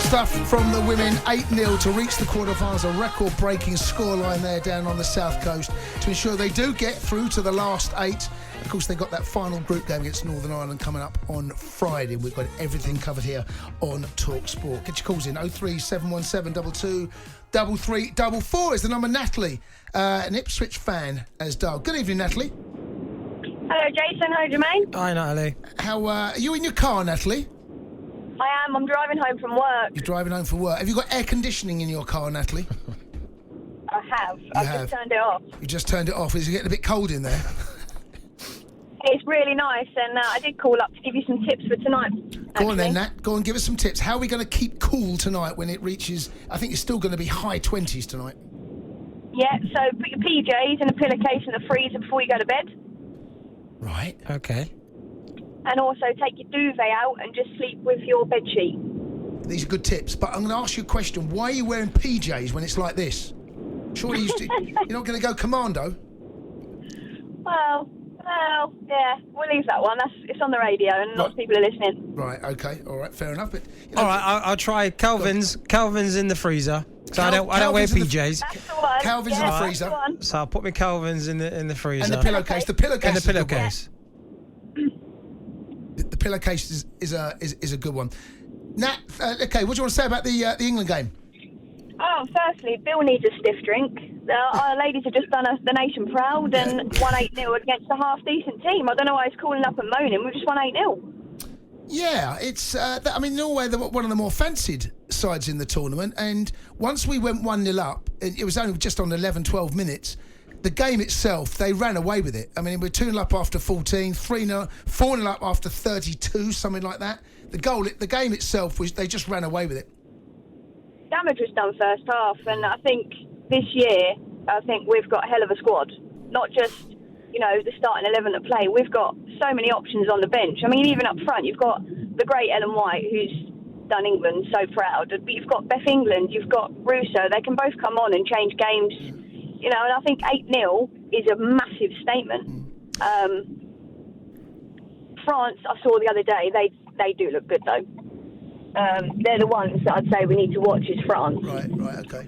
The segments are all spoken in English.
stuff from the women. 8-0 to reach the quarterfinals, a record-breaking scoreline there down on the south coast to ensure they do get through to the last 8. Of course, they've got that final group game against Northern Ireland coming up on Friday. We've got everything covered here on talkSPORT. Get your calls in. 03717 22 3344 is the number. Natalie, an Ipswich fan, has dialed. Good evening, Natalie. Hello, Jason. Hello, Jermaine. Hi, Natalie. How are you in your car, Natalie? I am. I'm driving home from work. You're driving home from work. Have you got air conditioning in your car, Natalie? I have. I've just turned it off. You just turned it off. Is it getting a bit cold in there? It's really nice, and I did call up to give you some tips for tonight. Go on then, Nat. Go on, give us some tips. How are we going to keep cool tonight when it reaches, I think it's still going to be high 20s tonight. Yeah, so put your PJs in a pillowcase in the freezer before you go to bed. Right. Okay. And also take your duvet out and just sleep with your bedsheet. These are good tips, but I'm going to ask you a question. Why are you wearing PJs when it's like this? Surely you're not going to go commando? Well, yeah, we'll leave that one. It's on the radio and lots of people are listening. Right, okay, all right, fair enough. But all right, I'll try Calvin's. Calvin's in the freezer. So I don't wear PJs. That's the one. Calvin's in the freezer. So I'll put my Calvin's in the freezer. And the pillowcase. The pillowcase. And the pillowcase. The pillowcase is a good one. Nat, okay, what do you want to say about the England game? Oh, firstly, Bill needs a stiff drink. Our ladies have just done the nation proud and won 8-0 against a half-decent team. I don't know why he's calling up and moaning. We've just won 8-0. Yeah, it's. Norway, they were one of the more fancied sides in the tournament, and once we went 1-0 up, it was only just on 11, 12 minutes. The game itself, they ran away with it. I mean, we were 2-0 up after 14, 3-0, 4-0 up after 32, something like that. The game itself they just ran away with it. Damage was done first half, and I think this year, we've got a hell of a squad. Not just, the starting 11 at play. We've got so many options on the bench. I mean, even up front, you've got the great Ellen White, who's done England so proud. But you've got Beth England, you've got Russo. They can both come on and change games. And I think 8-0 is a massive statement. France, I saw the other day, they do look good, though. They're the ones that I'd say we need to watch is France. Right, okay.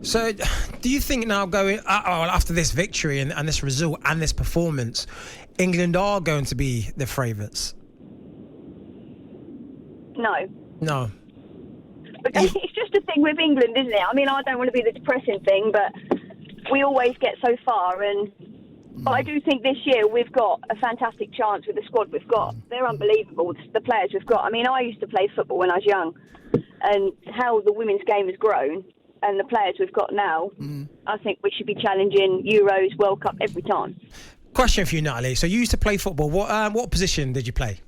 So, do you think now going after this victory and this result and this performance, England are going to be the favourites? No. But it's just a thing with England, isn't it? I mean, I don't want to be the depressing thing, but we always get so far. But I do think this year we've got a fantastic chance with the squad we've got. They're unbelievable, the players we've got. I mean, I used to play football when I was young, and how the women's game has grown and the players we've got now, I think we should be challenging Euros, World Cup every time. Question for you, Natalie. So you used to play football. What position did you play?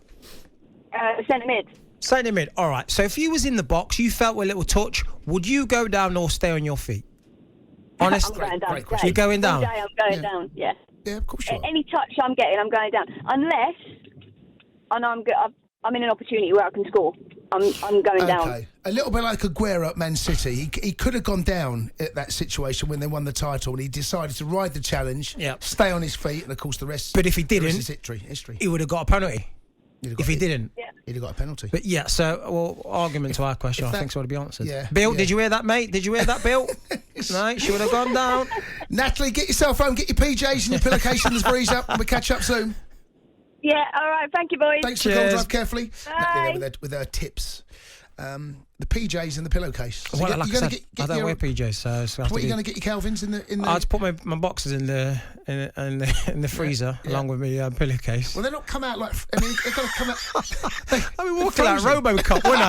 Centre mid. Centre mid. All right. So if you was in the box, you felt a little touch, would you go down or stay on your feet? Honest. I'm going down. Great question. You're going down? Today I'm going down, yeah. Yeah, of course you are. Any touch I'm getting, I'm going down. Unless, and I'm in an opportunity where I can score. I'm going down. Okay. A little bit like Aguero at Man City. He could have gone down at that situation when they won the title, and he decided to ride the challenge, stay on his feet, and of course the rest. But if he didn't, history. He would have got a penalty. If he didn't, he'd have got a penalty. But argument to our question, I think so to be answered. Yeah, Bill, did you hear that, mate? Did you hear that, Bill? No, she would have gone down. Natalie, get yourself home, get your PJs and your pillowcase in the freezer, and we'll catch up soon. Yeah, all right. Thank you, boys. Thanks for the call. Drive carefully. Bye. Natalie with her tips. The PJs and the pillowcase. So like I said, I don't wear PJs, so what are you going to get your Calvins in the? I'll just put my boxes in the freezer along with my pillowcase. Well, they're not come out like. I mean, they've got to come out. I mean, walking like RoboCop, wouldn't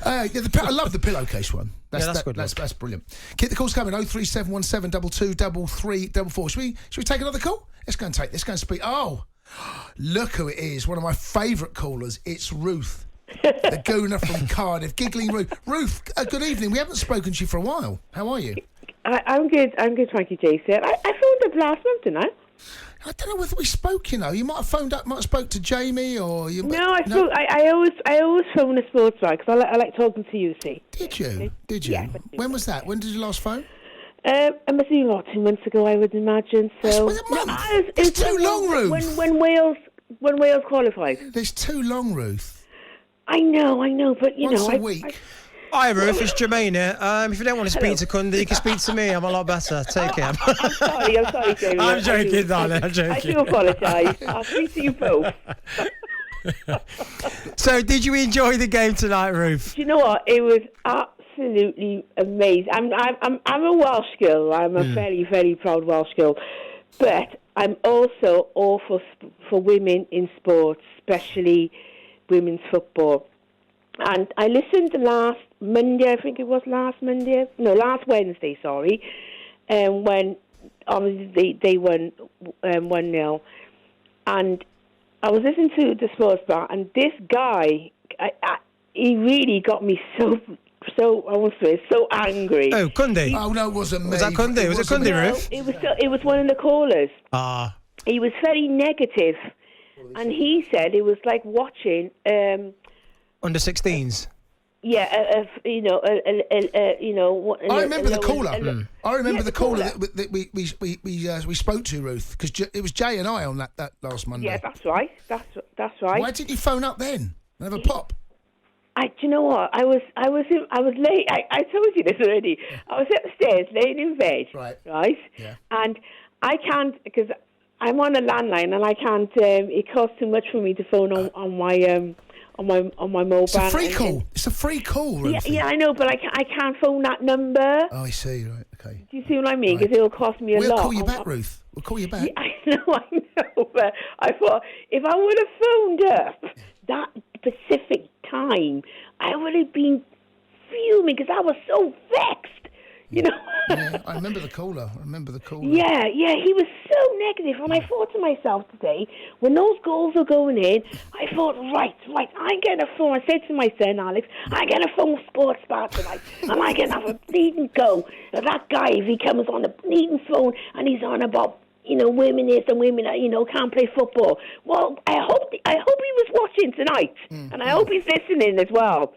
I? I love the pillowcase one. That's good. That's brilliant. Keep the calls coming. 03717 22 3344. Should we take another call? Let's go and speak. Oh. Look who it is, one of my favourite callers. It's Ruth, the gooner from Cardiff, giggling Ruth. Ruth, good evening. We haven't spoken to you for a while. How are you? I'm good, thank you, Jason. I phoned up last month, didn't I? I don't know whether we spoke, you might have phoned up, might have spoke to Jamie or... Spoke. I always phone a sports bar because I like talking to you, see. Did you? Yeah. When was that? When did you last phone? It must be 2 months ago, I would imagine. So It's too long, Ruth. When Wales qualified. There's too long, Ruth. I know, but you Once know, a week. Hi, Ruth. It's Jermaine here. If you don't want to speak to Kunde, you can speak to me. I'm a lot better. Take care. I'm sorry, Jamie. I'm joking, darling. I'm joking. I do apologise. I'll speak to you both. So, did you enjoy the game tonight, Ruth? Do you know what? It was absolutely amazing. I'm a Welsh girl. I'm a very, very proud Welsh girl. But I'm also all for women in sports, especially women's football. And I listened last Monday, I think it was last Wednesday, sorry, when obviously they won 1-0. And I was listening to the sports bar, and this guy, he really got me so angry. Oh, Kunde. Oh, no, it wasn't me. Was that Kunde? Was it Kunde, Ruth? It was one of the callers. Ah. He was very negative, and he said it was like watching Under 16s. Yeah, I remember the caller. I remember the caller that we spoke to, Ruth, because it was Jay and I on that last Monday. Yeah, that's right. That's right. Why didn't you phone up then and have a pop? Do you know what? I was late. I told you this already. I was upstairs laying in bed. Right. Yeah. And I can't, because I'm on a landline and I can't. It costs too much for me to phone on my mobile. It's a free call. It's a free call, Ruth. Yeah, I know, but I can't phone that number. Oh, I see. Right. Okay. Do you see what I mean? Because it'll cost me a lot. We'll call you back, Ruth. We'll call you back. Yeah, I know. But I thought if I would have phoned up that specific time, I would have been fuming because I was so vexed. You know. Yeah, I remember the caller. Yeah, he was so negative, and I thought to myself today, when those goals were going in, I thought, right, I'm going to phone. I said to my son Alex, I'm going to phone Sports Bar tonight, and I'm going to have a bleeding go at that guy if he comes on the bleeding phone and he's on about, women this and women that, can't play football. Well, I hope he was watching tonight, and I hope he's listening as well.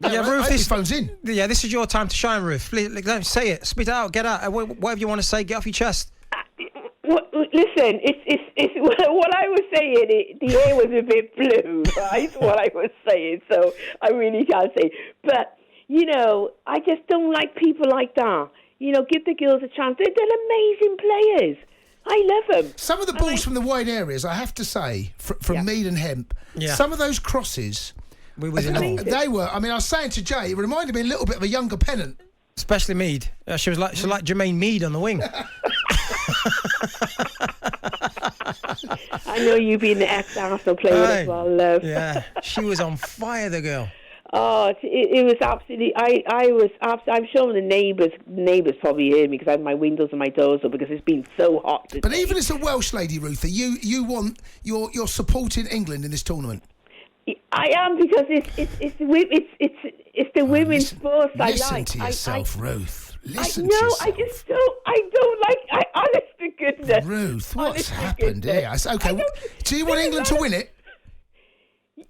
Yeah, Ruth, this phone's in. Yeah, this is your time to shine, Ruth. Please, don't say it. Spit it out. Get out. Whatever you want to say, get off your chest. Listen, it's what I was saying. The air was a bit blue, right? What I was saying, so I really can't say. But I just don't like people like that. Give the girls a chance. They're amazing players. I love them. Some of the balls from the wide areas, I have to say, from Mead and Hemp. Yeah. Some of those crosses. They were. I mean, I was saying to Jay, it reminded me a little bit of a younger Pennant. Especially Mead. She was like Jermaine Mead on the wing. I know you being the ex-Arsenal player as well, love. Yeah, she was on fire, the girl. Oh, it was absolutely. I'm sure the neighbours probably heard me because I have my windows and my doors up because it's been so hot today. But even as a Welsh lady, Ruthie, you're supporting England in this tournament. I am, because it's the women's sports I like. Listen to yourself, Ruth. Listen to yourself. I don't like. Honest to goodness, Ruth, what's happened here? Okay, do you want England to win it? Do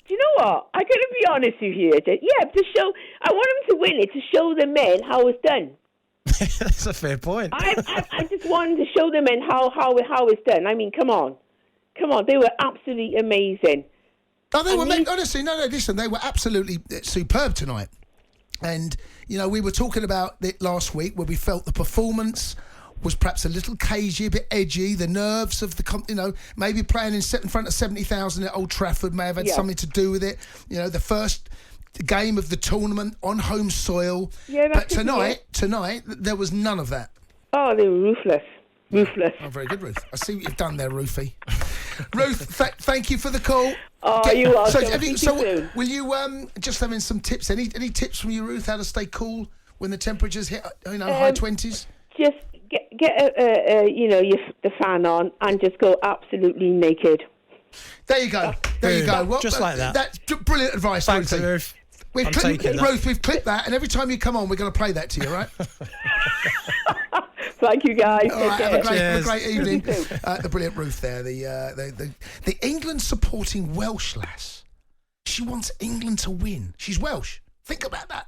you know what? I'm going to be honest with you. Yeah, I want them to win it to show the men how it's done. That's a fair point. I just wanted to show the men how it's done. I mean, come on, they were absolutely amazing. Oh, they were honestly, no, listen, they were absolutely superb tonight. And, we were talking about it last week where we felt the performance was perhaps a little cagey, a bit edgy. The nerves of maybe playing in front of 70,000 at Old Trafford may have had something to do with it. The first game of the tournament on home soil. Yeah, but tonight, there was none of that. Oh, they were ruthless. Oh, very good, Ruth. I see what you've done there, Ruthie. Ruth, thank you for the call. Oh, you're welcome. So will you just having some tips? Any tips from you, Ruth, how to stay cool when the temperatures hit high 20s? Just get the fan on and just go absolutely naked. There you go. Well, just like that. That's brilliant advice, Thanks, Ruthie. Ruth. Ruth, we've clipped that, and every time you come on, we're going to play that to you, right? Thank you, guys. All right, have a great evening. The brilliant Ruth there, the England supporting Welsh lass. She wants England to win. She's Welsh. Think about that.